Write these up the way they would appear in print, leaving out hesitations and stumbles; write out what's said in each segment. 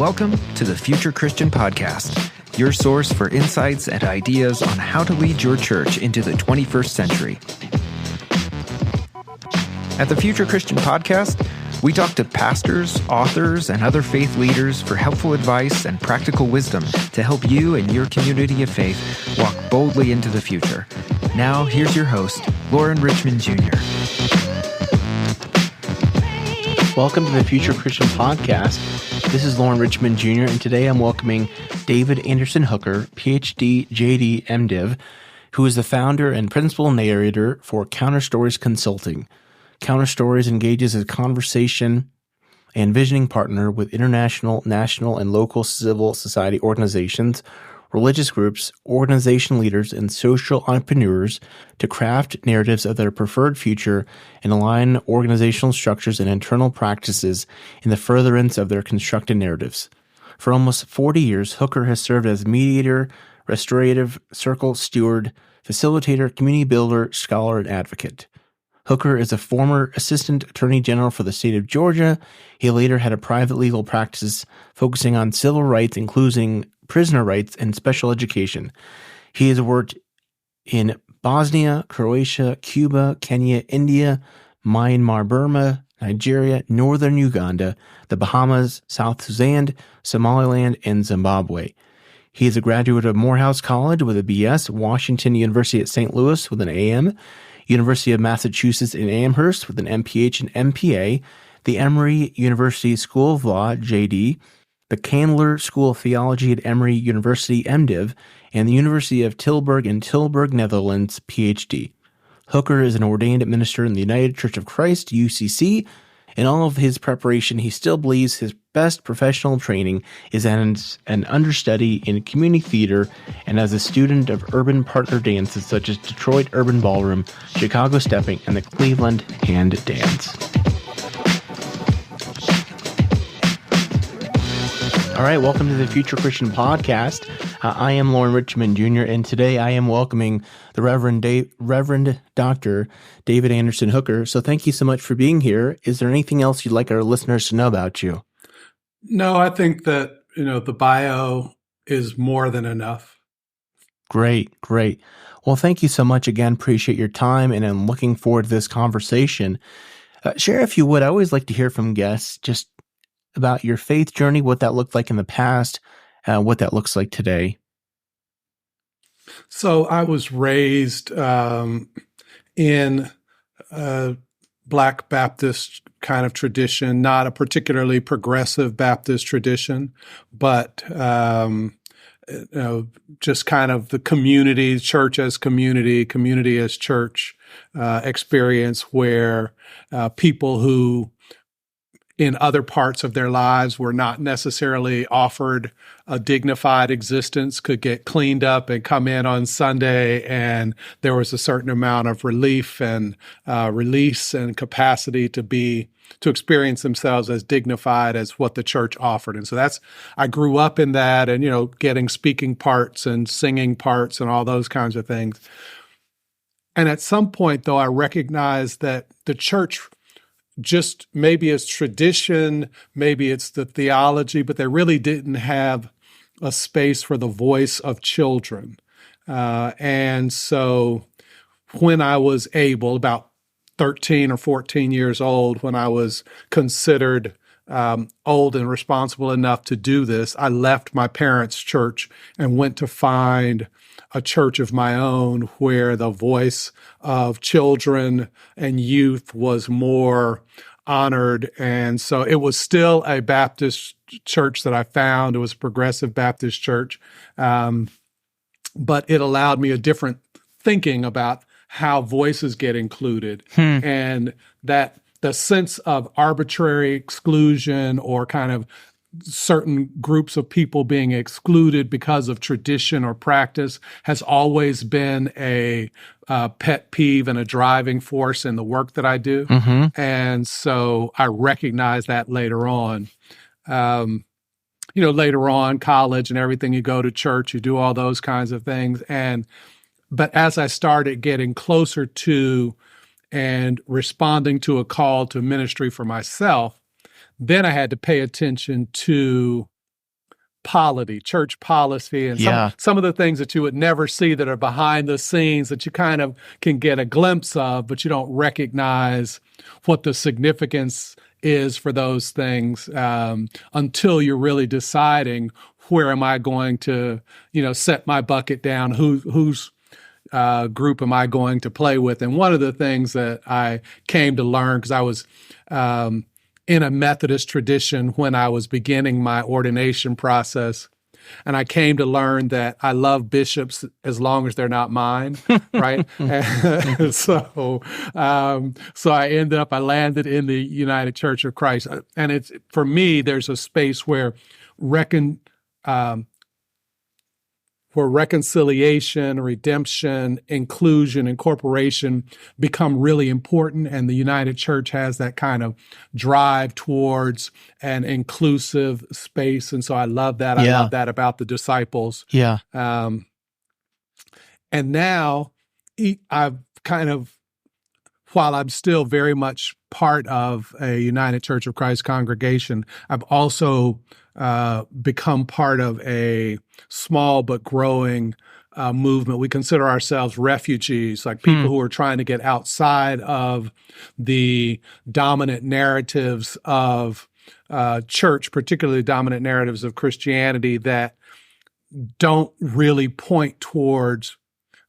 Welcome to the Future Christian Podcast, your source for insights and ideas on how to lead your church into the 21st century. At the Future Christian Podcast, we talk to pastors, authors, and other faith leaders for helpful advice and practical wisdom to help you and your community of faith walk boldly into the future. Now, here's your host, Lauren Richmond Jr. Welcome to the Future Christian Podcast. This is Lauren Richmond Jr., and today I'm welcoming David Anderson Hooker, Ph.D., J.D., MDiv, who is the founder and principal narrator for CounterStories Consulting. CounterStories engages as a conversation and visioning partner with international, national, and local civil society organizations, religious groups, organization leaders, and social entrepreneurs to craft narratives of their preferred future and align organizational structures and internal practices in the furtherance of their constructed narratives. For almost 40 years, Hooker has served as mediator, restorative, circle, steward, facilitator, community builder, scholar, and advocate. Hooker is a former Assistant Attorney General for the state of Georgia. He later had a private legal practice focusing on civil rights, including prisoner rights and special education. He has worked in Bosnia, Croatia, Cuba, Kenya, India, Myanmar, Burma, Nigeria, northern Uganda, the Bahamas, South Sudan, Somaliland, and Zimbabwe. He is a graduate of Morehouse College with a B.S., Washington University at St. Louis with an A.M., University of Massachusetts in Amherst with an MPH and MPA, the Emory University School of Law, J.D., the Candler School of Theology at Emory University, MDiv, and the University of Tilburg in Tilburg, Netherlands, Ph.D. Hooker is an ordained minister in the United Church of Christ, UCC. In all of his preparation, he still believes his best professional training is as an understudy in community theater and as a student of urban partner dances such as Detroit Urban Ballroom, Chicago Stepping, and the Cleveland Hand Dance. All right, welcome to the Future Christian Podcast. I am Lauren Richmond Jr., and today I am welcoming the Reverend Dr. David Anderson Hooker. So thank you so much for being here. Is there anything else you'd like our listeners to know about you? No, I think that, the bio is more than enough. Great. Well, thank you so much again. Appreciate your time, and I'm looking forward to this conversation. Share, if you would. I always like to hear from guests just about your faith journey, what that looked like in the past, what that looks like today. So I was raised in a Black Baptist kind of tradition, not a particularly progressive Baptist tradition, but just kind of the community, church as community, community as church experience where people who in other parts of their lives were not necessarily offered a dignified existence could get cleaned up and come in on Sunday, and there was a certain amount of relief and release and capacity to experience themselves as dignified as what the church offered. And so I grew up in that and, getting speaking parts and singing parts and all those kinds of things. And at some point, though, I recognized that the church just maybe it's tradition, maybe it's the theology, but they really didn't have a space for the voice of children. And so when I was able, about 13 or 14 years old, when I was considered old and responsible enough to do this, I left my parents' church and went to find a church of my own where the voice of children and youth was more honored. And so it was still a Baptist church that I found. It was a progressive Baptist church. But it allowed me a different thinking about how voices get included and that the sense of arbitrary exclusion or kind of certain groups of people being excluded because of tradition or practice has always been a pet peeve and a driving force in the work that I do. Mm-hmm. And so I recognize that later on. Later on, college and everything, you go to church, you do all those kinds of things. But as I started getting closer to and responding to a call to ministry for myself, then I had to pay attention to polity, church policy, and some of the things that you would never see that are behind the scenes that you kind of can get a glimpse of, but you don't recognize what the significance is for those things until you're really deciding, where am I going to, set my bucket down? Whose group am I going to play with? And one of the things that I came to learn, because I was in a Methodist tradition when I was beginning my ordination process, and I came to learn that I love bishops as long as they're not mine, right? And so I landed in the United Church of Christ. And it's, for me, there's a space where reconciliation, redemption, inclusion, incorporation become really important. And the United Church has that kind of drive towards an inclusive space. And so I love that. I love that about the disciples. Yeah. And now I've kind of, while I'm still very much part of a United Church of Christ congregation, I've also become part of a small but growing movement. We consider ourselves refugees, like people who are trying to get outside of the dominant narratives of church, particularly dominant narratives of Christianity that don't really point towards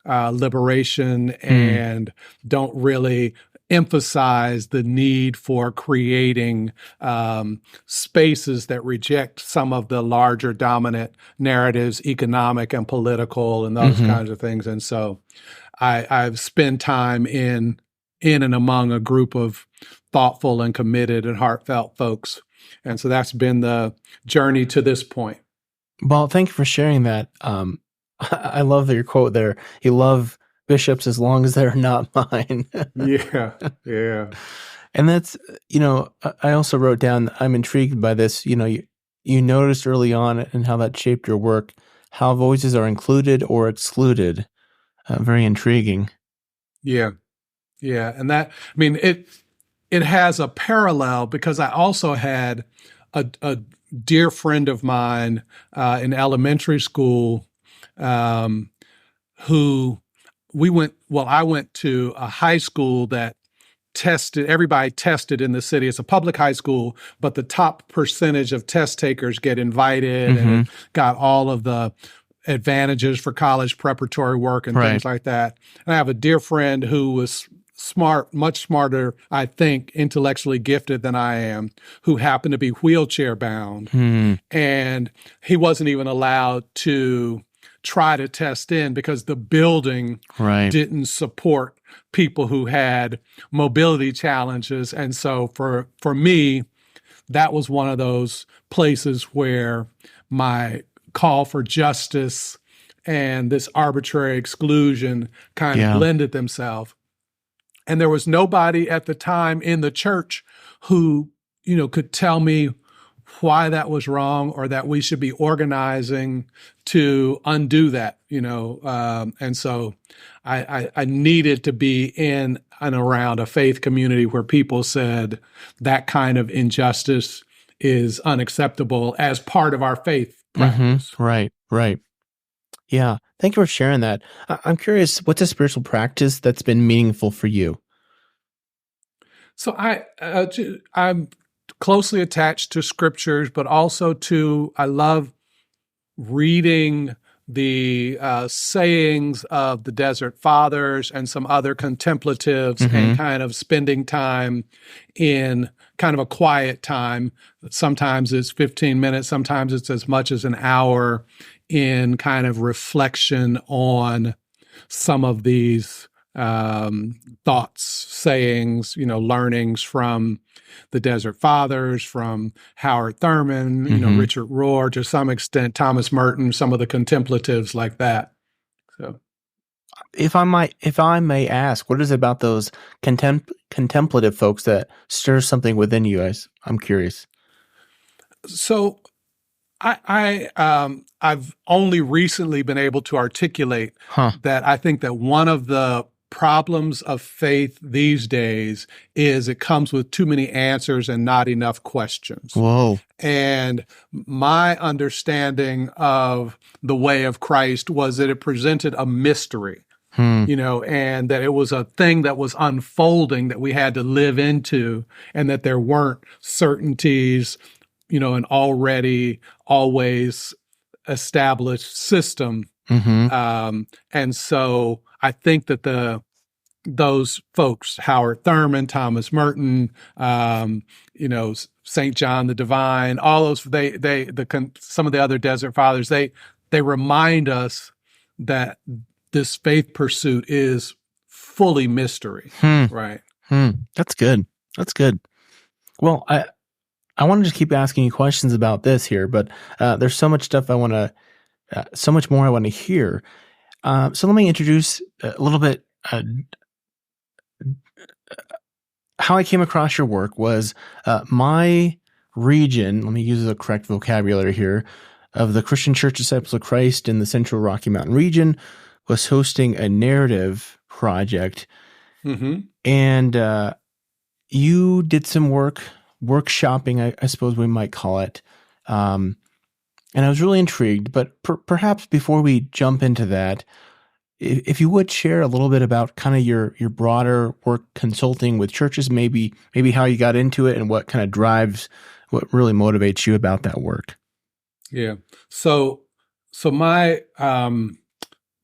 liberation and don't really emphasize the need for creating spaces that reject some of the larger dominant narratives, economic and political and those kinds of things. And so I've spent time in and among a group of thoughtful and committed and heartfelt folks. And so that's been the journey to this point. Well, thank you for sharing that. I love your quote there. You love bishops as long as they're not mine. Yeah. And that's, I also wrote down, I'm intrigued by this. You noticed early on and how that shaped your work, how voices are included or excluded. Very intriguing. Yeah. And that, it has a parallel because I also had a dear friend of mine in elementary school who I went to a high school that everybody tested in the city. It's a public high school, but the top percentage of test takers get invited and got all of the advantages for college preparatory work and things like that. And I have a dear friend who was smart, much smarter, I think, intellectually gifted than I am, who happened to be wheelchair bound. And he wasn't even allowed to try to test in because the building didn't support people who had mobility challenges. And so for me, that was one of those places where my call for justice and this arbitrary exclusion kind of blended themselves. And there was nobody at the time in the church who, could tell me why that was wrong or that we should be organizing to undo that, and so I needed to be in and around a faith community where people said that kind of injustice is unacceptable as part of our faith practice. Right. Yeah. Thank you for sharing that. I'm curious, what's a spiritual practice that's been meaningful for you? So I'm closely attached to scriptures, but also I love reading the sayings of the Desert Fathers and some other contemplatives and kind of spending time in kind of a quiet time. Sometimes it's 15 minutes, sometimes it's as much as an hour in kind of reflection on some of these thoughts, sayings, learnings from the Desert Fathers, from Howard Thurman, Richard Rohr, to some extent, Thomas Merton, some of the contemplatives like that. So, if I may ask, what is it about those contemplative folks that stirs something within you? I'm curious. So, I've only recently been able to articulate that I think that one of the problems of faith these days is it comes with too many answers and not enough questions. Whoa. And my understanding of the way of Christ was that it presented a mystery, and that it was a thing that was unfolding that we had to live into, and that there weren't certainties, an already always established system. And so I think that those folks, Howard Thurman, Thomas Merton, St. John the Divine, all those, some of the other Desert Fathers, they remind us that this faith pursuit is fully mystery, right? That's good. That's good. Well, I want to just keep asking you questions about this here, but there's so much stuff so much more I want to hear. So let me introduce a little bit. How I came across your work was my region, let me use the correct vocabulary here, of the Christian Church Disciples of Christ in the Central Rocky Mountain region was hosting a narrative project. And you did some workshopping, I suppose we might call it. And I was really intrigued, but perhaps before we jump into that, if you would share a little bit about kind of your broader work consulting with churches, maybe how you got into it and what kind of drives, what really motivates you about that work. Yeah. So my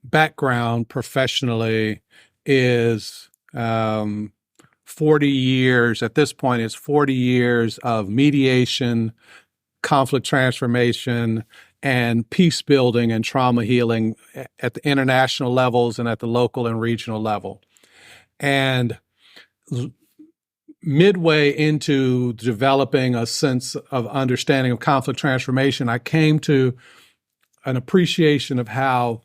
background professionally is 40 years, at this point, it's 40 years of mediation, conflict transformation, and peace building and trauma healing at the international levels and at the local and regional level. And midway into developing a sense of understanding of conflict transformation, I came to an appreciation of how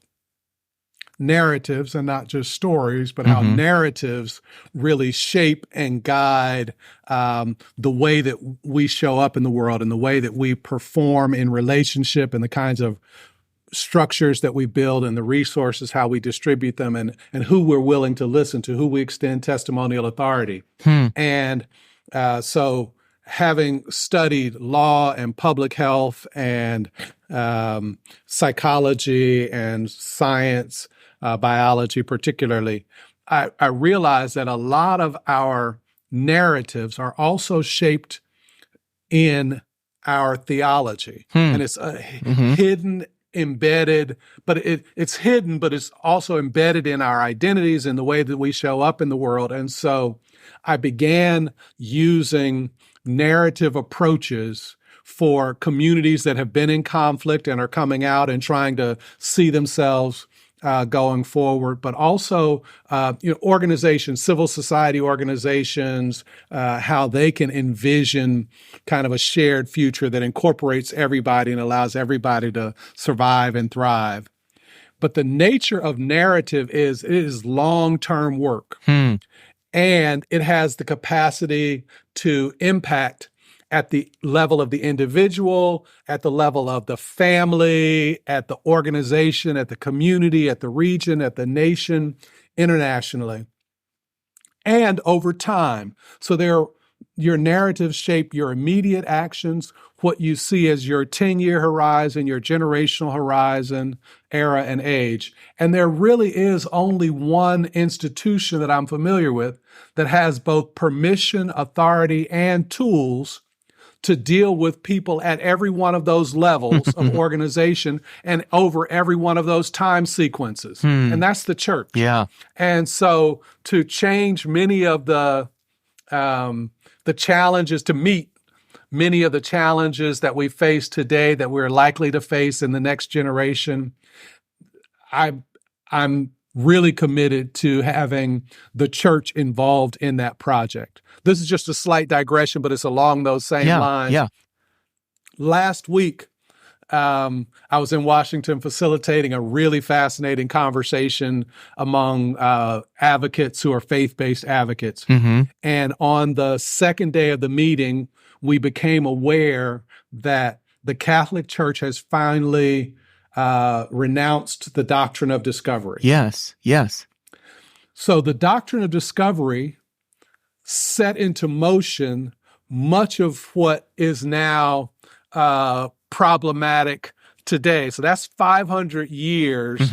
narratives, and not just stories, but how narratives really shape and guide the way that we show up in the world and the way that we perform in relationship and the kinds of structures that we build and the resources, how we distribute them, and who we're willing to listen to, who we extend testimonial authority. And so having studied law and public health and psychology and science, biology particularly, I realized that a lot of our narratives are also shaped in our theology. And it's hidden, embedded, but it's hidden, but it's also embedded in our identities and the way that we show up in the world. And so I began using narrative approaches for communities that have been in conflict and are coming out and trying to see themselves going forward, but also organizations, civil society organizations, how they can envision kind of a shared future that incorporates everybody and allows everybody to survive and thrive. But the nature of narrative is it is long-term work, and it has the capacity to impact at the level of the individual, at the level of the family, at the organization, at the community, at the region, at the nation, internationally, and over time. So your narratives shape your immediate actions, what you see as your 10-year horizon, your generational horizon, era, and age. And there really is only one institution that I'm familiar with that has both permission, authority, and tools to deal with people at every one of those levels of organization and over every one of those time sequences. And that's the church. Yeah. And so to change many of the challenges, to meet many of the challenges that we face today, that we're likely to face in the next generation, I'm really committed to having the church involved in that project. This is just a slight digression, but it's along those same lines. Yeah. Last week, I was in Washington facilitating a really fascinating conversation among advocates who are faith-based advocates. And on the second day of the meeting, we became aware that the Catholic Church has finally renounced the doctrine of discovery. Yes. So the doctrine of discovery set into motion much of what is now problematic today. So that's 500 years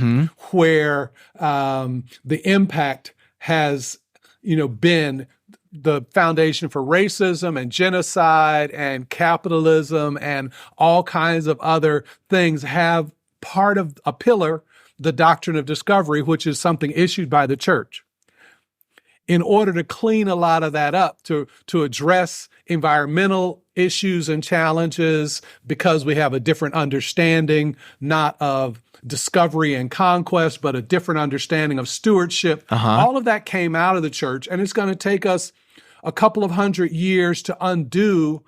where the impact has, been the foundation for racism and genocide and capitalism and all kinds of other things have part of a pillar, the doctrine of discovery, which is something issued by the church. In order to clean a lot of that up, to address environmental issues and challenges, because we have a different understanding, not of discovery and conquest, but a different understanding of stewardship. All of that came out of the church, and it's going to take us a couple of 100 years to undo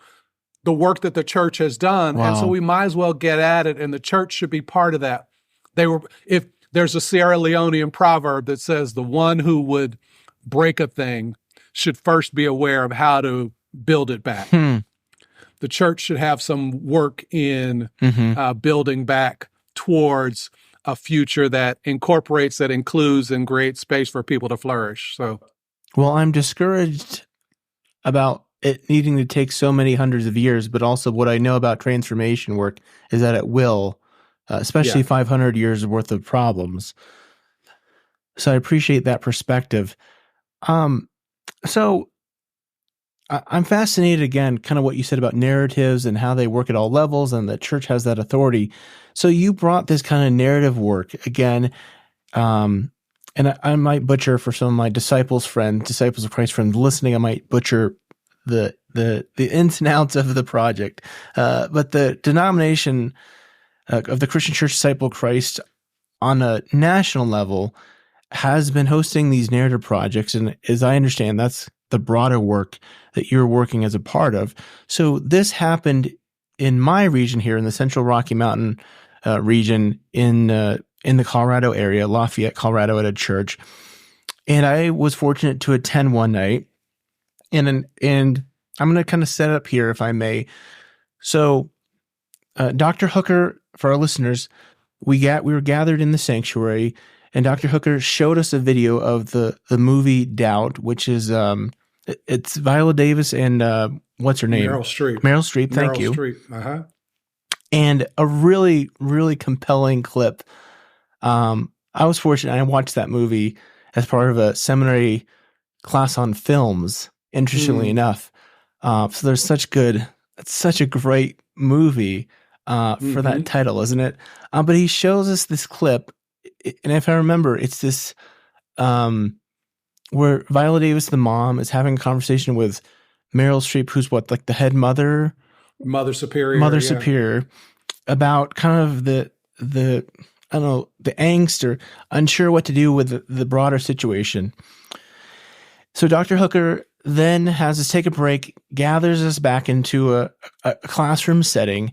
the work that the church has done. Wow. And so we might as well get at it, and the church should be part of that. If there's a Sierra Leonean proverb that says the one who would break a thing should first be aware of how to build it back. The church should have some work in building back towards a future that incorporates, that includes, and creates space for people to flourish. So, well, I'm discouraged about it needing to take so many hundreds of years, but also what I know about transformation work is that it will, especially 500 years worth of problems. So I appreciate that perspective. So I'm fascinated again, kind of what you said about narratives and how they work at all levels and the church has that authority. So you brought this kind of narrative work again, and I might butcher for some of my disciples of Christ friends listening, I might butcher the ins and outs of the project. But the denomination of the Christian Church Disciple of Christ on a national level has been hosting these narrative projects. And as I understand, that's the broader work that you're working as a part of. So this happened in my region here in the Central Rocky Mountain region in the Colorado area, Lafayette, Colorado, at a church. And I was fortunate to attend one night. And I'm going to kind of set it up here, if I may. So Dr. Hooker, for our listeners, we were gathered in the sanctuary, and Dr. Hooker showed us a video of the movie Doubt, which is it's Viola Davis and what's her name? Meryl Streep. Meryl Streep, thank you. Meryl Streep, And a really, really compelling clip. I was fortunate. I watched that movie as part of a seminary class on films, interestingly enough. So there's it's such a great movie for that title, isn't it? But he shows us this clip, and if I remember, it's this where Viola Davis, the mom, is having a conversation with Meryl Streep, who's like the head mother superior, about kind of the I don't know, the angst or unsure what to do with the broader situation. So Dr. Hooker then has us take a break, gathers us back into a classroom setting.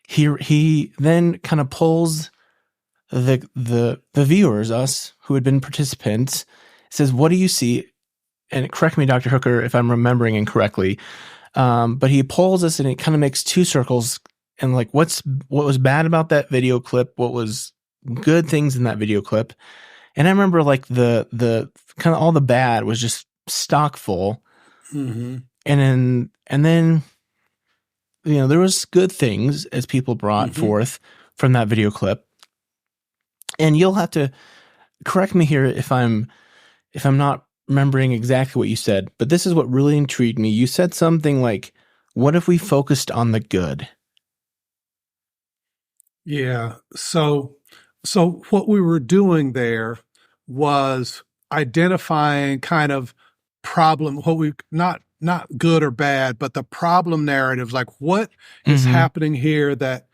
He then kind of pulls the viewers, us who had been participants, says, "What do you see?" And correct me, Dr. Hooker, if I'm remembering incorrectly. But he pulls us and it kind of makes two circles and like what was bad about that video clip, what was good things in that video clip. And I remember like the kind of all the bad was just stock full. And then there was good things as people brought forth from that video clip. And you'll have to correct me here if I'm not remembering exactly what you said, but this is what really intrigued me. You said something like, what if we focused on the good? Yeah. So what we were doing there was identifying kind of problem, not good or bad, but the problem narratives, like what is happening here that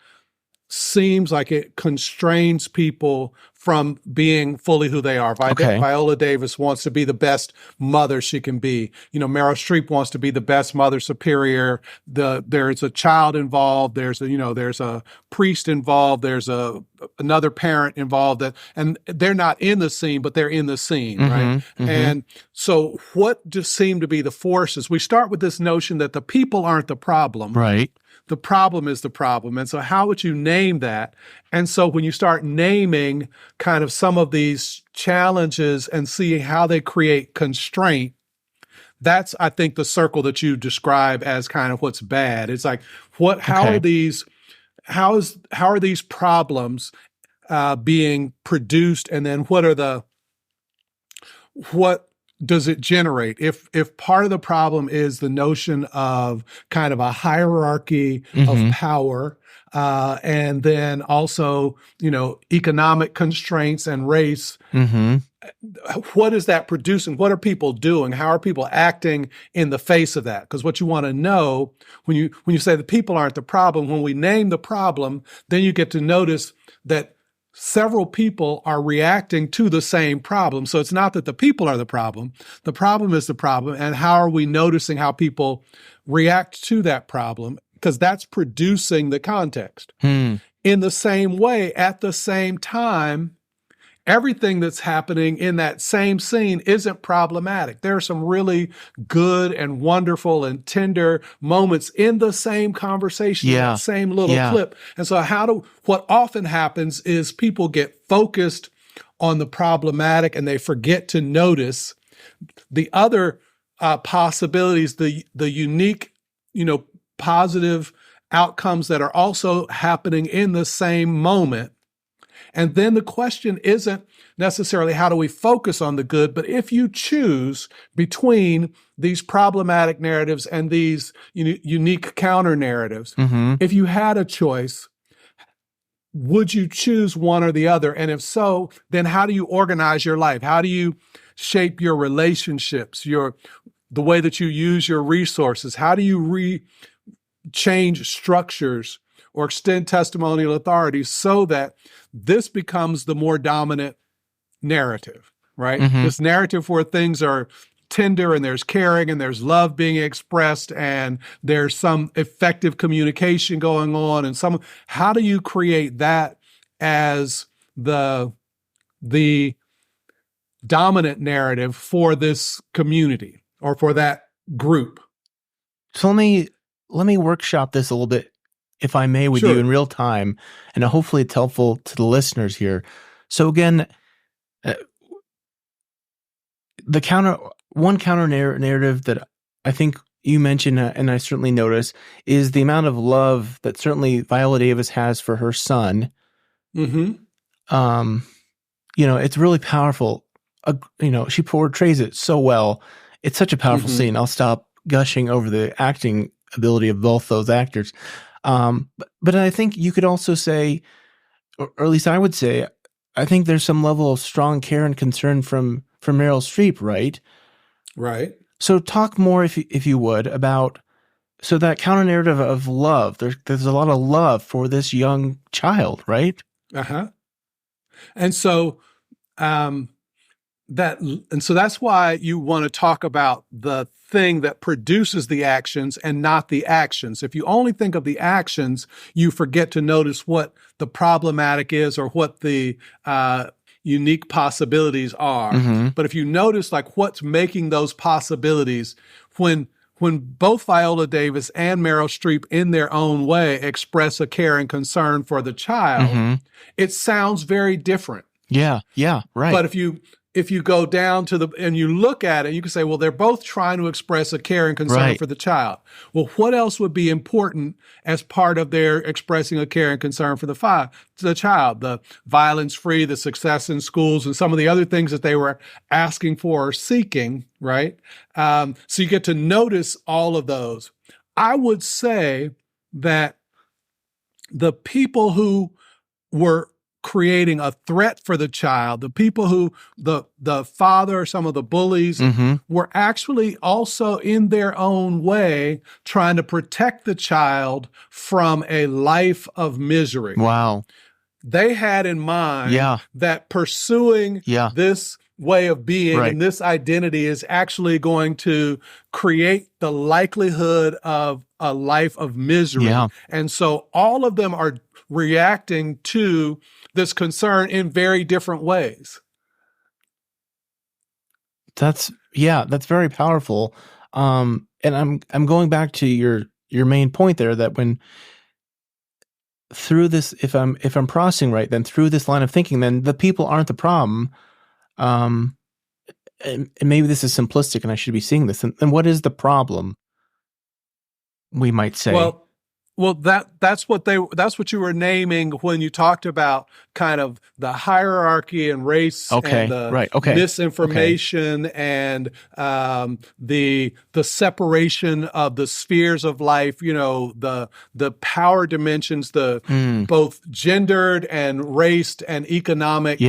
seems like it constrains people from being fully who they are. Viola Davis wants to be the best mother she can be. Meryl Streep wants to be the best mother superior. There's a child involved. There's a priest involved. There's a another parent involved, and they're not in the scene, but they're in the scene, right? And so what just seem to be the forces? We start with this notion that the people aren't the problem. Right. The problem is the problem. And so how would you name that? And so when you start naming kind of some of these challenges and seeing how they create constraint, that's, I think, the circle that you describe as kind of what's bad. It's like, how are these problems being produced, and then what does it generate? If part of the problem is the notion of kind of a hierarchy of power, and then also, economic constraints and race, what is that producing? What are people doing? How are people acting in the face of that? Because what you want to know when you say the people aren't the problem, when we name the problem, then you get to notice that several people are reacting to the same problem. So it's not that the people are the problem is the problem. And how are we noticing how people react to that problem? Because that's producing the context. In the same way, at the same time, everything that's happening in that same scene isn't problematic. There are some really good and wonderful and tender moments in the same conversation, that same little clip. And so what often happens is people get focused on the problematic and they forget to notice the other possibilities, the unique, positive outcomes that are also happening in the same moment. And then the question isn't necessarily how do we focus on the good, but if you choose between these problematic narratives and these unique counter narratives, if you had a choice, would you choose one or the other? And if so, then how do you organize your life? How do you shape your relationships, the way that you use your resources? How do you change structures or extend testimonial authority so that this becomes the more dominant narrative, right? This narrative where things are tender and there's caring and there's love being expressed and there's some effective communication going on, and how do you create that as the dominant narrative for this community or for that group? So let me workshop this a little bit, if I may, with you in real time, and hopefully it's helpful to the listeners here. So again, one counter narrative that I think you mentioned, and I certainly notice, is the amount of love that certainly Viola Davis has for her son. It's really powerful. She portrays it so well. It's such a powerful scene. I'll stop gushing over the acting ability of both those actors. But I think you could also say, or at least I would say, I think there's some level of strong care and concern from Meryl Streep, right? Right. So talk more, if you would, about that counter narrative of love. There's a lot of love for this young child, right? And so that's why you want to talk about the thing that produces the actions and not the actions. If you only think of the actions, you forget to notice what the problematic is or what the unique possibilities are. But if you notice what's making those possibilities, when both Viola Davis and Meryl Streep in their own way express a care and concern for the child, it sounds very different. Yeah, right. But if you go down to and you look at it, you can say, well, they're both trying to express a care and concern for the child. Well, what else would be important as part of their expressing a care and concern for the child? The violence-free, the success in schools, and some of the other things that they were asking for or seeking, right? So you get to notice all of those. I would say that the people who were creating a threat for the child, the people who, the father, some of the bullies, were actually also in their own way trying to protect the child from a life of misery. Wow. They had in mind that pursuing this way of being and this identity is actually going to create the likelihood of a life of misery. And so all of them are reacting to this concern in very different ways. That's very powerful. And I'm going back to your main point there, that when through this, if I'm processing right, then through this line of thinking, then the people aren't the problem. And maybe this is simplistic and I should be seeing this. And what is the problem, we might say? Well, that's what you were naming when you talked about kind of the hierarchy and race and the misinformation and the separation of the spheres of life, the power dimensions, both gendered and raced and economic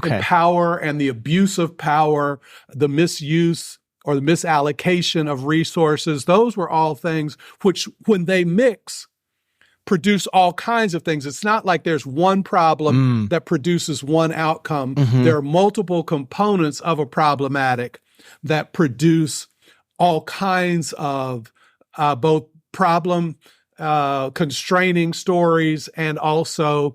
power and the abuse of power, the misuse or the misallocation of resources. Those were all things which, when they mix, produce all kinds of things. It's not like there's one problem that produces one outcome. There are multiple components of a problematic that produce all kinds of both problem constraining stories and also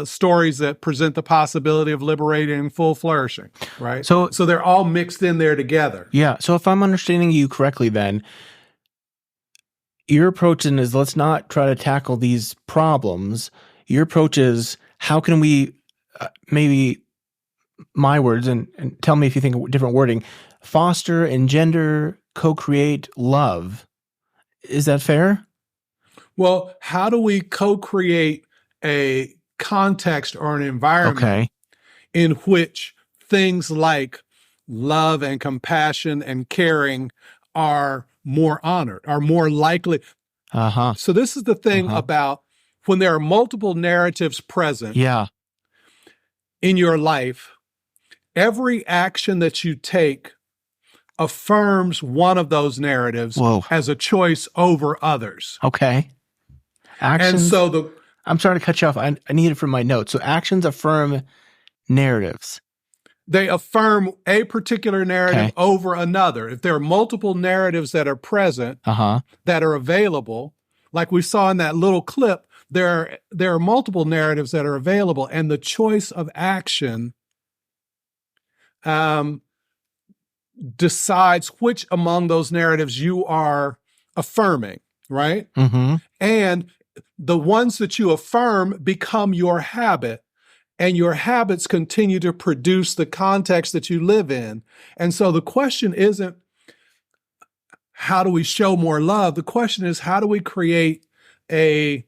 stories that present the possibility of liberating full flourishing, right? So they're all mixed in there together. Yeah. So if I'm understanding you correctly, then your approach is, let's not try to tackle these problems. Your approach is, how can we, maybe my words, and tell me if you think of different wording, foster, engender, co-create love. Is that fair? Well, how do we co-create a context or an environment in which things like love and compassion and caring are more honored, are more likely? So this is the thing about when there are multiple narratives present in your life, every action that you take affirms one of those narratives as a choice over others. Okay. Actions. And so I'm sorry to cut you off. I need it from my notes. So actions affirm narratives. They affirm a particular narrative over another. If there are multiple narratives that are present, that are available, like we saw in that little clip, there are multiple narratives that are available, and the choice of action decides which among those narratives you are affirming, right? And the ones that you affirm become your habit. And your habits continue to produce the context that you live in. And so the question isn't, how do we show more love? The question is, how do we create a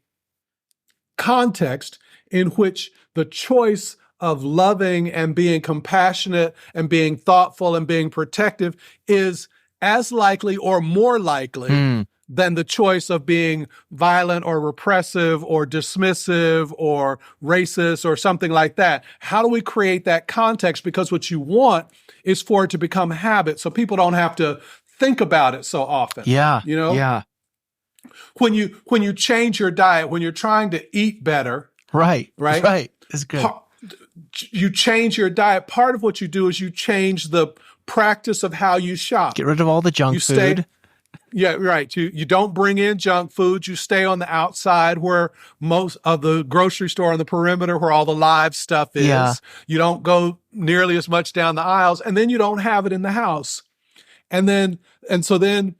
context in which the choice of loving and being compassionate and being thoughtful and being protective is as likely or more likely than the choice of being violent or repressive or dismissive or racist or something like that? How do we create that context? Because what you want is for it to become habit, so people don't have to think about it so often. When you change your diet, when you're trying to eat better, right, it's good. You change your diet. Part of what you do is you change the practice of how you shop. Get rid of all the junk food. Yeah, right. You don't bring in junk food. You stay on the outside where most of the grocery store on the perimeter where all the live stuff is. You don't go nearly as much down the aisles, and then you don't have it in the house. And so then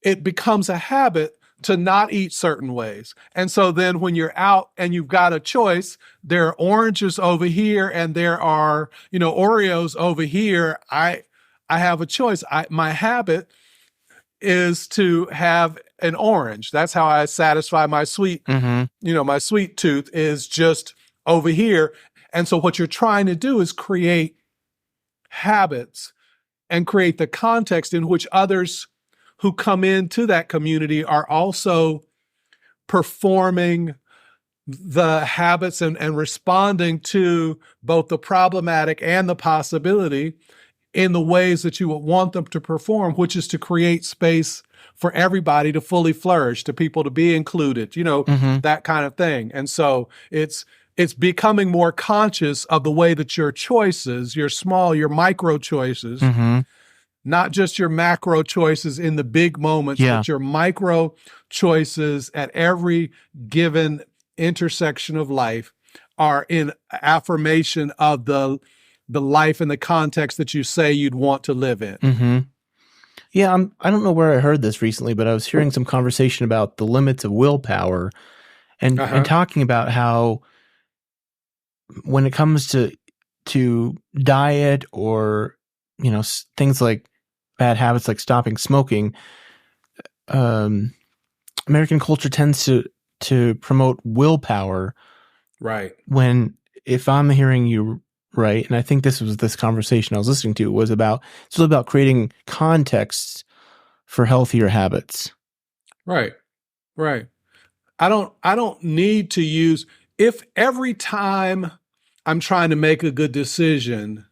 it becomes a habit to not eat certain ways. And so then when you're out and you've got a choice, there are oranges over here and there are, Oreos over here. I have a choice. My habit is to have an orange. That's how I satisfy my sweet, my sweet tooth is just over here. And so what you're trying to do is create habits and create the context in which others who come into that community are also performing the habits and responding to both the problematic and the possibility in the ways that you would want them to perform, which is to create space for everybody to fully flourish, to people to be included, that kind of thing. And so it's becoming more conscious of the way that your choices, your micro choices, not just your macro choices in the big moments, but your micro choices at every given intersection of life are in affirmation of the life and the context that you say you'd want to live in. Mm-hmm. Yeah, I don't know where I heard this recently, but I was hearing some conversation about the limits of willpower and talking about how when it comes to diet or, things like bad habits like stopping smoking, American culture tends to promote willpower. Right. When, if I'm hearing you right, and I think this conversation I was listening to was about, it's all about creating context for healthier habits. Right. Right. I don't need to use, if every time I'm trying to make a good decision,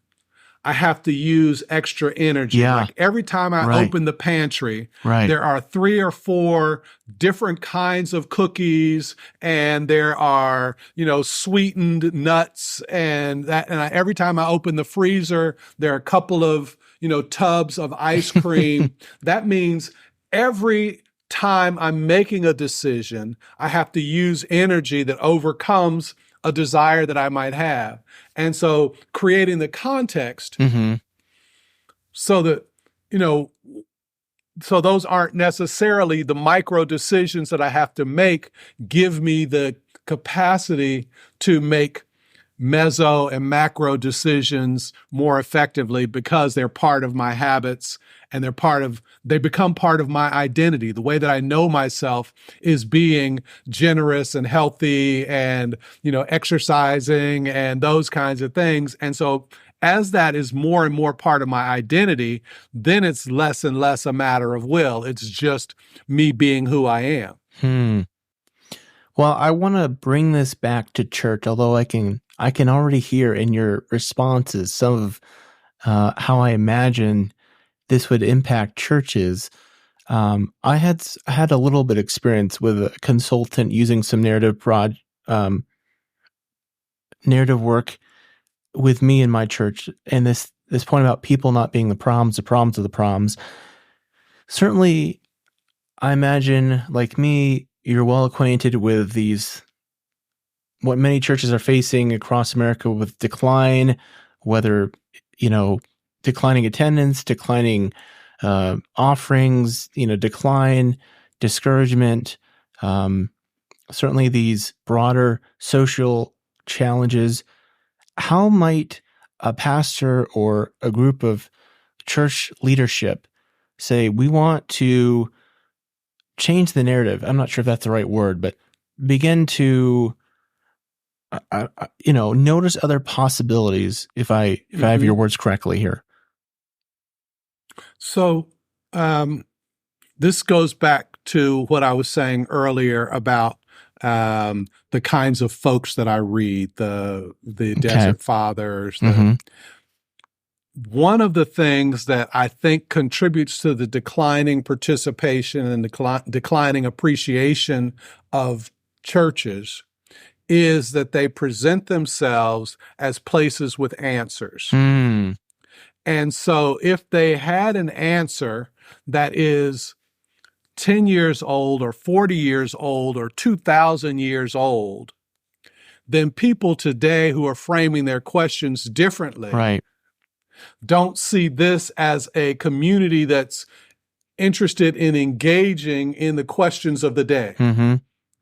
I have to use extra energy. Yeah. Like every time I open the pantry, there are 3 or 4 different kinds of cookies, and there are, sweetened nuts, and every time I open the freezer, there are a couple of, tubs of ice cream. That means every time I'm making a decision, I have to use energy that overcomes a desire that I might have. And so creating the context so that, so those aren't necessarily the micro decisions that I have to make, give me the capacity to make meso and macro decisions more effectively, because they're part of my habits and they become part of my identity. The way that I know myself is being generous and healthy and, exercising and those kinds of things. And so as that is more and more part of my identity, then it's less and less a matter of will. It's just me being who I am. Well, I want to bring this back to church, although I can already hear in your responses some of how I imagine this would impact churches. I had a little bit of experience with a consultant using some narrative work with me in my church, and this point about people not being the problems of the problems. Certainly, I imagine, like me, you're well acquainted with what many churches are facing across America with decline, whether, declining attendance, declining offerings, decline, discouragement, certainly these broader social challenges. How might a pastor or a group of church leadership say, we want to change the narrative? I'm not sure if that's the right word, but begin to notice other possibilities, if I have your words correctly here. So this goes back to what I was saying earlier about the kinds of folks that I read, the Desert Fathers. One of the things that I think contributes to the declining participation and declining appreciation of churches is that they present themselves as places with answers. And so if they had an answer that is 10 years old or 40 years old or 2,000 years old, then people today who are framing their questions differently don't see this as a community that's interested in engaging in the questions of the day,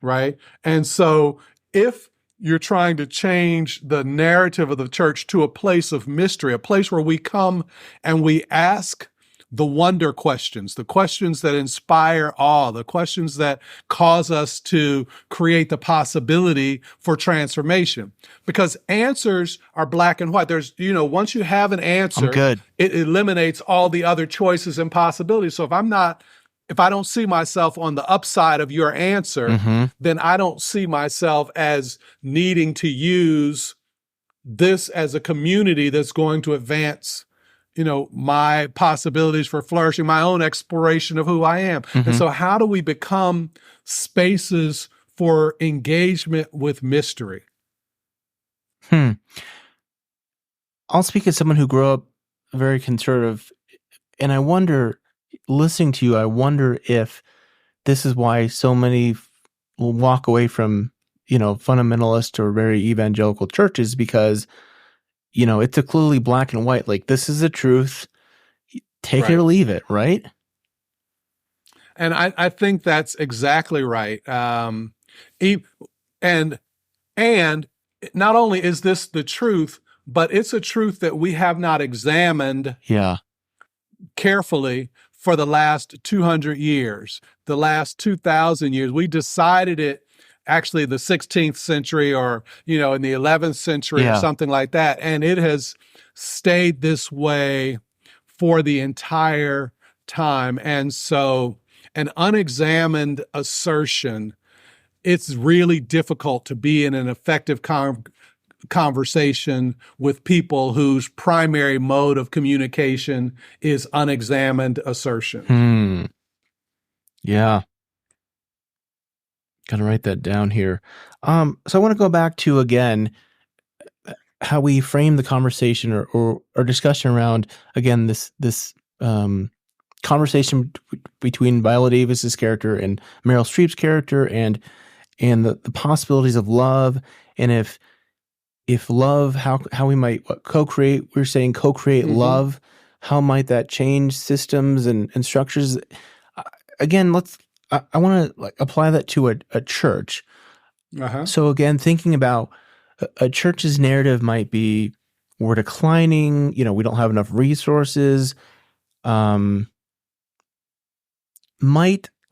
right? And so if you're trying to change the narrative of the church to a place of mystery, a place where we come and we ask the wonder questions, the questions that inspire awe, the questions that cause us to create the possibility for transformation. Because answers are black and white. There's, once you have an answer, it eliminates all the other choices and possibilities. So if I don't see myself on the upside of your answer, then I don't see myself as needing to use this as a community that's going to advance, my possibilities for flourishing, my own exploration of who I am. And so how do we become spaces for engagement with mystery? I'll speak as someone who grew up very conservative, and I wonder, listening to you, I wonder if this is why so many will walk away from fundamentalist or very evangelical churches because, it's a clearly black and white, like this is the truth, take it or leave it, right? And I think that's exactly right. And not only is this the truth, but it's a truth that we have not examined carefully for the last 200 years, the last 2,000 years. We decided it actually the 16th century or, in the 11th century or something like that. And it has stayed this way for the entire time. And so an unexamined assertion, it's really difficult to be in an effective conversation with people whose primary mode of communication is unexamined assertion. Yeah. Got to write that down here. So I want to go back to, again, how we frame the conversation or discussion around, again, this conversation between Viola Davis's character and Meryl Streep's character and the possibilities of love. And if love, how we might co-create, we're saying co-create love, how might that change systems and structures? Again, I want to apply that to a church. So again, thinking about a church's narrative might be, we're declining, we don't have enough resources. Might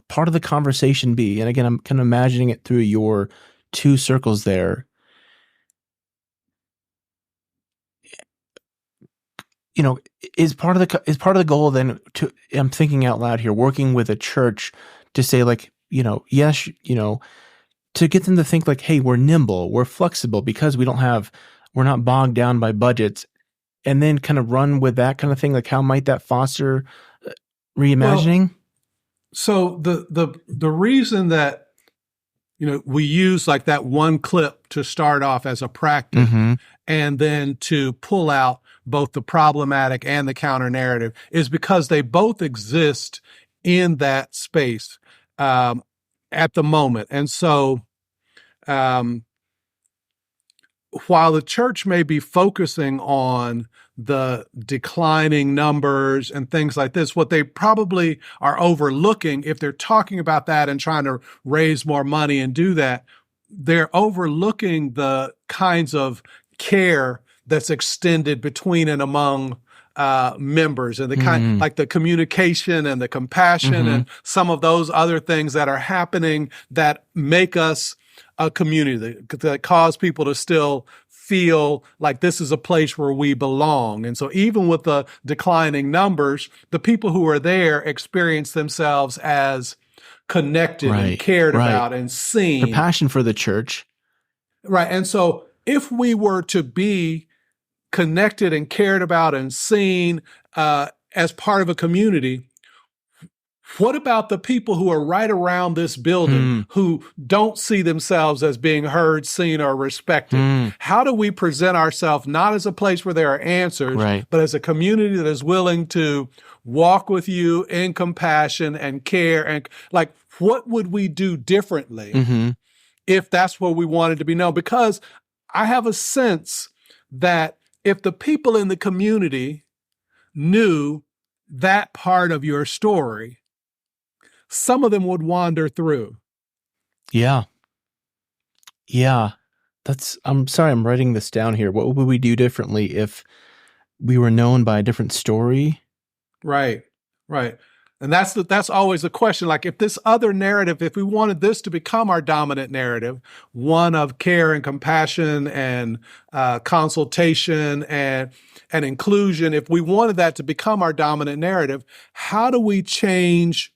part of the conversation be, and again, I'm kind of imagining it through your two circles there, is part of the goal then to, I'm thinking out loud here, working with a church to say like, yes, to get them to think like, hey, we're nimble, we're flexible because we're not bogged down by budgets, and then kind of run with that kind of thing. Like, how might that foster reimagining? Well, so the reason that, we use like that one clip to start off as a practice and then to pull out both the problematic and the counter narrative is because they both exist in that space at the moment. And so while the church may be focusing on the declining numbers and things like this, what they probably are overlooking, if they're talking about that and trying to raise more money and do that, they're overlooking the kinds of care that's extended between and among members and the kind, like the communication and the compassion and some of those other things that are happening that make us a community, that cause people to still feel like this is a place where we belong. And so even with the declining numbers, the people who are there experience themselves as connected and cared about and seen. The passion for the church. Right. And so if we were to be connected and cared about and seen as part of a community, what about the people who are right around this building who don't see themselves as being heard, seen, or respected? How do we present ourselves not as a place where there are answers, but as a community that is willing to walk with you in compassion and care? And like, what would we do differently if that's what we wanted to be known? Because I have a sense that if the people in the community knew that part of your story, some of them would wander through. Yeah. I'm sorry, I'm writing this down here. What would we do differently if we were known by a different story? Right. And that's always the question. Like, if this other narrative, if we wanted this to become our dominant narrative, one of care and compassion and consultation and inclusion, if we wanted that to become our dominant narrative, how do we change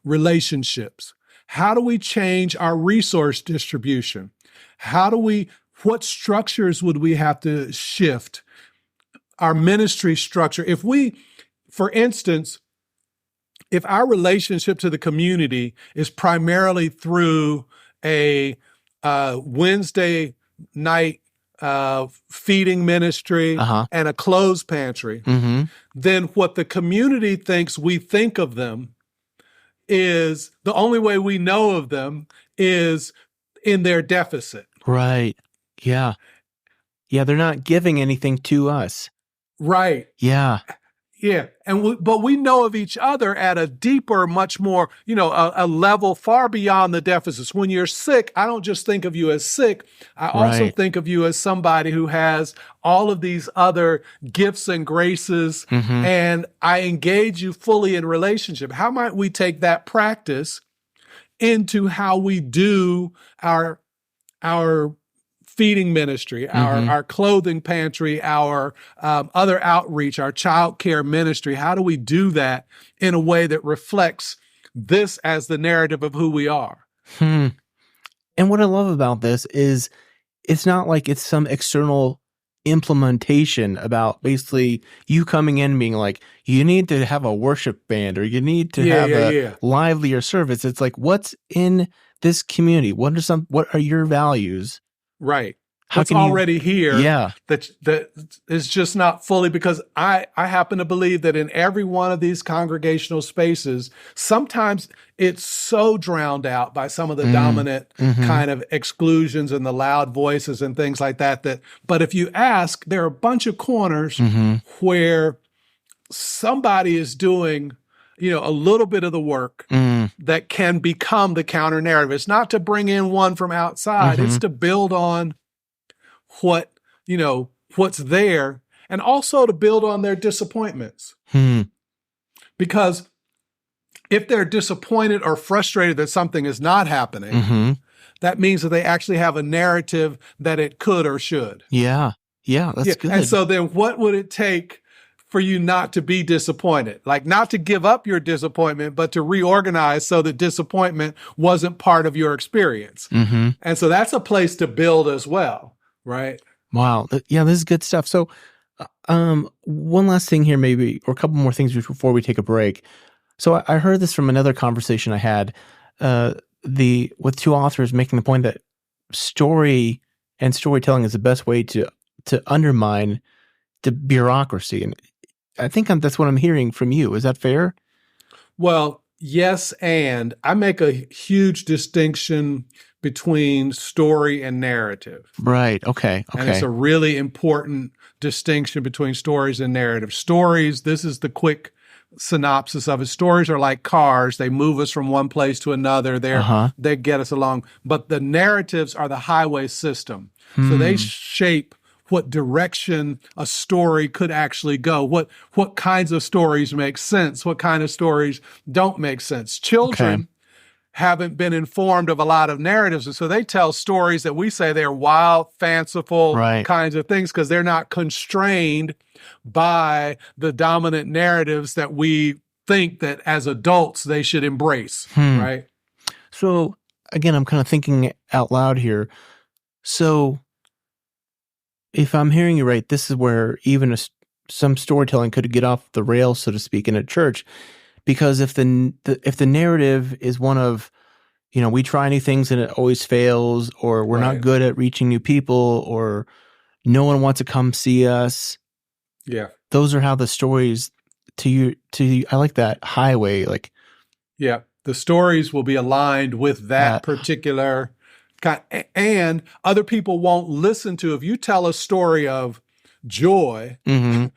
relationships? How do we change our resource distribution? What structures would we have to shift? Our ministry structure. If we, for instance, if our relationship to the community is primarily through a Wednesday night feeding ministry and a clothes pantry, then what the community thinks we think of them is, the only way we know of them is in their deficit. Right. Yeah. Yeah, they're not giving anything to us. Right. Yeah. Yeah. But we know of each other at a deeper, much more, a level far beyond the deficits. When you're sick, I don't just think of you as sick. I also think of you as somebody who has all of these other gifts and graces, and I engage you fully in relationship. How might we take that practice into how we do our feeding ministry, our clothing pantry, our other outreach, our child care ministry? How do we do that in a way that reflects this as the narrative of who we are? And what I love about this is it's not like it's some external implementation about basically you coming in being like, you need to have a worship band or you need to have a livelier service. It's like, what's in this community? What are your values? Right. What's already here that is just not fully, because I happen to believe that in every one of these congregational spaces, sometimes it's so drowned out by some of the dominant kind of exclusions and the loud voices and things like that, but if you ask, there are a bunch of corners where somebody is doing a little bit of the work that can become the counter narrative. It's not to bring in one from outside. It's to build on what's there, and also to build on their disappointments. Because if they're disappointed or frustrated that something is not happening, that means that they actually have a narrative that it could or should. Yeah. Yeah, that's good. And so then what would it take for you not to be disappointed? Like, not to give up your disappointment, but to reorganize so that disappointment wasn't part of your experience. And so that's a place to build as well, right? Wow. Yeah, this is good stuff. So one last thing here maybe, or a couple more things before we take a break. So I heard this from another conversation I had with two authors making the point that story and storytelling is the best way to undermine the bureaucracy. And I think that's what I'm hearing from you. Is that fair? Well, yes, and I make a huge distinction between story and narrative. Right. Okay. And it's a really important distinction between stories and narrative. Stories, this is the quick synopsis of it. Stories are like cars. They move us from one place to another. They get us along. But the narratives are the highway system. So they shape what direction a story could actually go, what kinds of stories make sense, what kind of stories don't make sense. Children haven't been informed of a lot of narratives, and so they tell stories that we say they're wild, fanciful kinds of things because they're not constrained by the dominant narratives that we think that as adults they should embrace, right? So again, I'm kind of thinking out loud here. So if I'm hearing you right, this is where even some storytelling could get off the rails, so to speak, in a church, because if the narrative is one of, we try new things and it always fails, or we're not good at reaching new people, or no one wants to come see us. Yeah, those are how the stories to you. I like that highway. Like, yeah, the stories will be aligned with that particular. And other people won't listen to, if you tell a story of joy in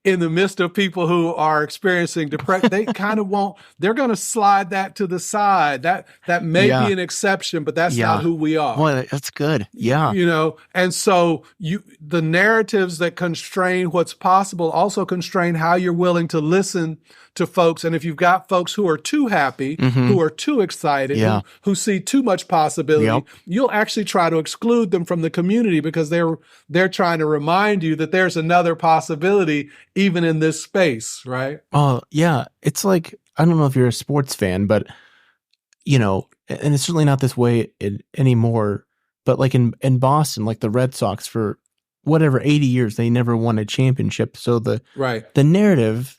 the midst of people who are experiencing depression, they kind of won't, they're going to slide that to the side. That may be an exception, but that's not who we are. Boy, that's good. Yeah. And so the narratives that constrain what's possible also constrain how you're willing to listen to folks. And if you've got folks who are too happy, who are too excited, who see too much possibility, you'll actually try to exclude them from the community because they're trying to remind you that there's another possibility even in this space, right? Oh, yeah. It's like, I don't know if you're a sports fan, but, and it's certainly not this way anymore, but like in Boston, like the Red Sox for whatever, 80 years, they never won a championship. So the narrative,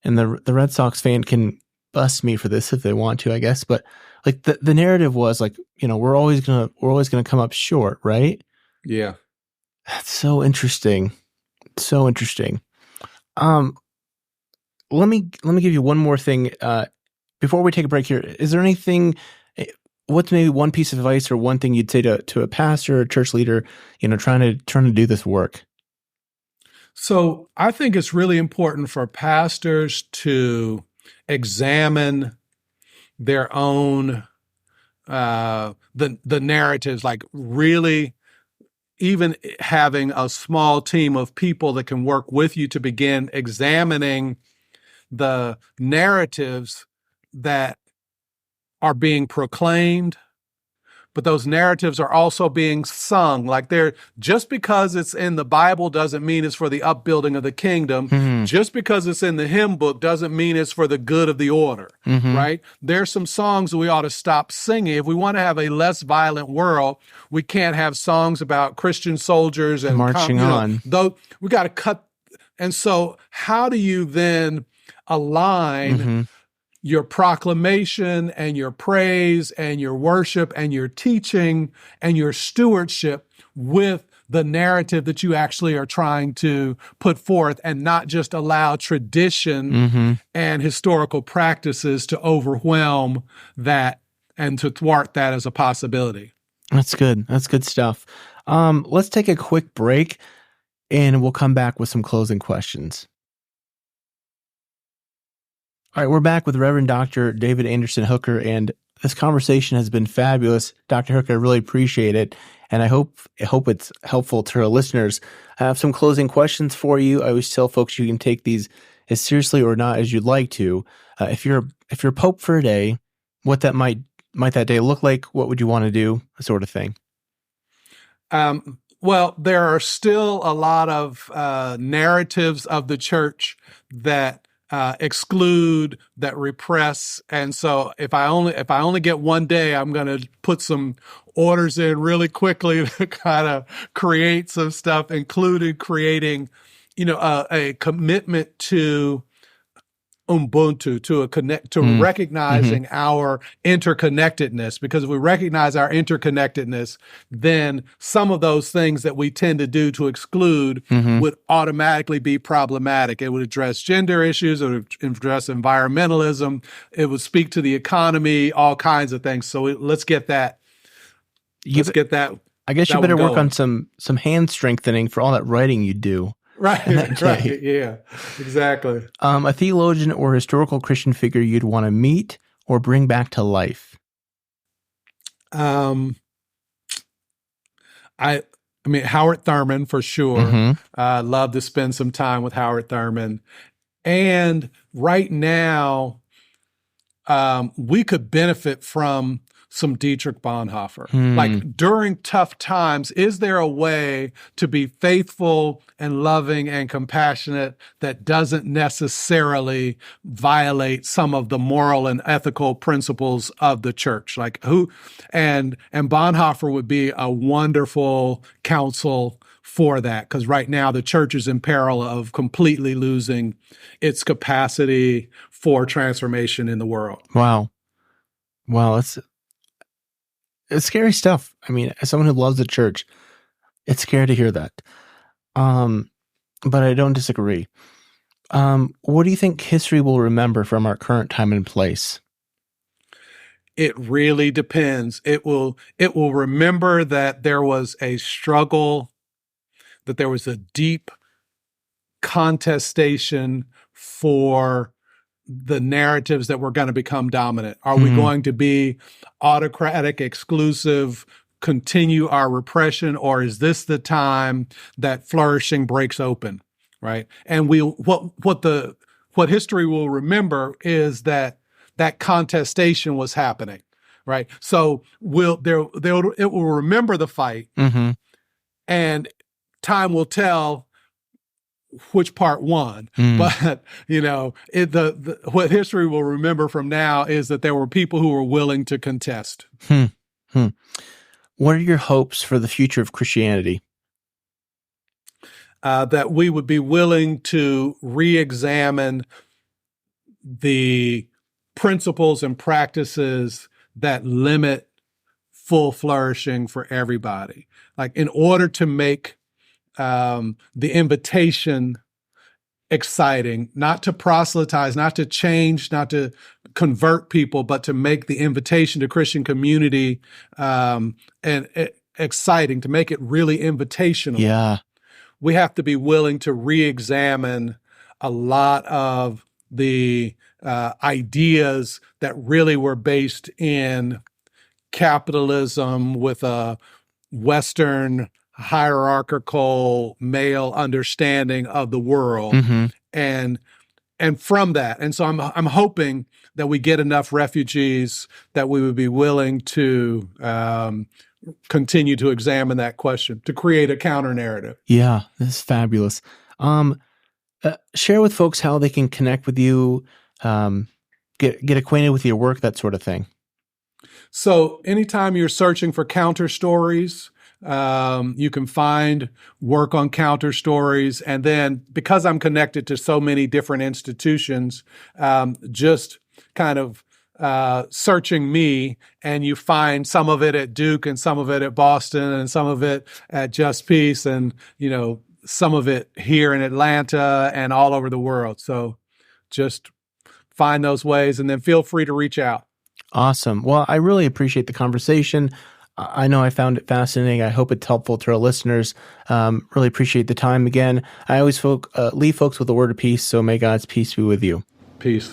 and the Red Sox fan can bust me for this if they want to, I guess. But like the narrative was like, we're always gonna come up short, right? Yeah. That's so interesting. So interesting. Let me give you one more thing before we take a break here. Is there anything what's maybe one piece of advice or one thing you'd say to a pastor or church leader, trying to do this work? So I think it's really important for pastors to examine their own the narratives, like really even having a small team of people that can work with you to begin examining the narratives that are being proclaimed, but those narratives are also being sung. Like just because it's in the Bible doesn't mean it's for the upbuilding of the kingdom. Mm-hmm. Just because it's in the hymn book doesn't mean it's for the good of the order, Mm-hmm. right? There's some songs we ought to stop singing. If we want to have a less violent world, we can't have songs about Christian soldiers and marching on. Though we got to cut. And so how do you then align Mm-hmm. your proclamation and your praise and your worship and your teaching and your stewardship with the narrative that you actually are trying to put forth, and not just allow tradition Mm-hmm. and historical practices to overwhelm that and to thwart that as a possibility? That's good. That's good stuff. Let's take a quick break and we'll come back with some closing questions. All right, we're back with Reverend Dr. David Anderson Hooker, and this conversation has been fabulous. Dr. Hooker, I really appreciate it, and I hope it's helpful to our listeners. I have some closing questions for you. I always tell folks you can take these as seriously or not as you'd like to. If you're Pope for a day, what that might that day look like? What would you want to do? Sort of thing. Well, there are still a lot of narratives of the church that exclude, that repress. And so if I only get one day, I'm going to put some orders in really quickly to kind of create some stuff, including creating, a commitment to Ubuntu, to recognizing our interconnectedness. Because if we recognize our interconnectedness, then some of those things that we tend to do to exclude would automatically be problematic. It would address gender issues, it would address environmentalism, it would speak to the economy, all kinds of things. So let's get that. I guess you better work on some hand strengthening for all that writing you do. Right, yeah, exactly. A theologian or historical Christian figure you'd want to meet or bring back to life? I mean, Howard Thurman, for sure. Love to spend some time with Howard Thurman. And right now, we could benefit from some Dietrich Bonhoeffer. Like during tough times, is there a way to be faithful and loving and compassionate that doesn't necessarily violate some of the moral and ethical principles of the church? Like and Bonhoeffer would be a wonderful counsel for that, because right now the church is in peril of completely losing its capacity for transformation in the world. Wow, it's scary stuff. I mean, as someone who loves the church, it's scary to hear that. But I don't disagree. What do you think history will remember from our current time and place? It really depends. It will remember that there was a struggle, that there was a deep contestation for the narratives that were going to become dominant. Are we going to be autocratic, exclusive, continue our repression, or is this the time that flourishing breaks open, right? And what history will remember is that contestation was happening, right? So it will remember the fight, and time will tell which part won. But, what history will remember from now is that there were people who were willing to contest. What are your hopes for the future of Christianity? That we would be willing to re-examine the principles and practices that limit full flourishing for everybody. Like, in order to make the invitation exciting, not to proselytize, not to change, not to convert people, but to make the invitation to Christian community and exciting, to make it really invitational. Yeah. We have to be willing to re-examine a lot of the ideas that really were based in capitalism with a Western hierarchical male understanding of the world. Mm-hmm. And from that, and so I'm hoping that we get enough refugees that we would be willing to continue to examine that question, to create a counter narrative. Yeah, this is fabulous. Share with folks how they can connect with you, get acquainted with your work, that sort of thing. So anytime you're searching for CounterStories, you can find work on CounterStories. And then because I'm connected to so many different institutions, just kind of searching me, and you find some of it at Duke and some of it at Boston and some of it at Just Peace and, some of it here in Atlanta and all over the world. So just find those ways and then feel free to reach out. Awesome. Well, I really appreciate the conversation. I know I found it fascinating. I hope it's helpful to our listeners. Really appreciate the time again. I always leave folks with a word of peace, so may God's peace be with you. Peace.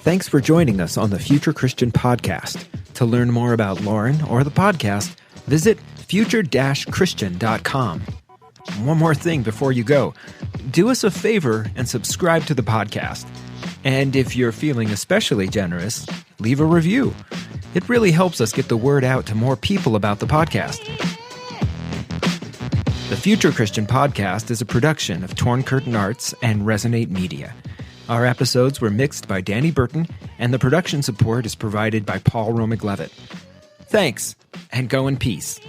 Thanks for joining us on the Future Christian Podcast. To learn more about Lauren or the podcast, visit future-christian.com. One more thing before you go. Do us a favor and subscribe to the podcast. And if you're feeling especially generous, leave a review. It really helps us get the word out to more people about the podcast. The Future Christian Podcast is a production of Torn Curtain Arts and Resonate Media. Our episodes were mixed by Danny Burton, and the production support is provided by Paul Romig-Levitt. Thanks, and go in peace.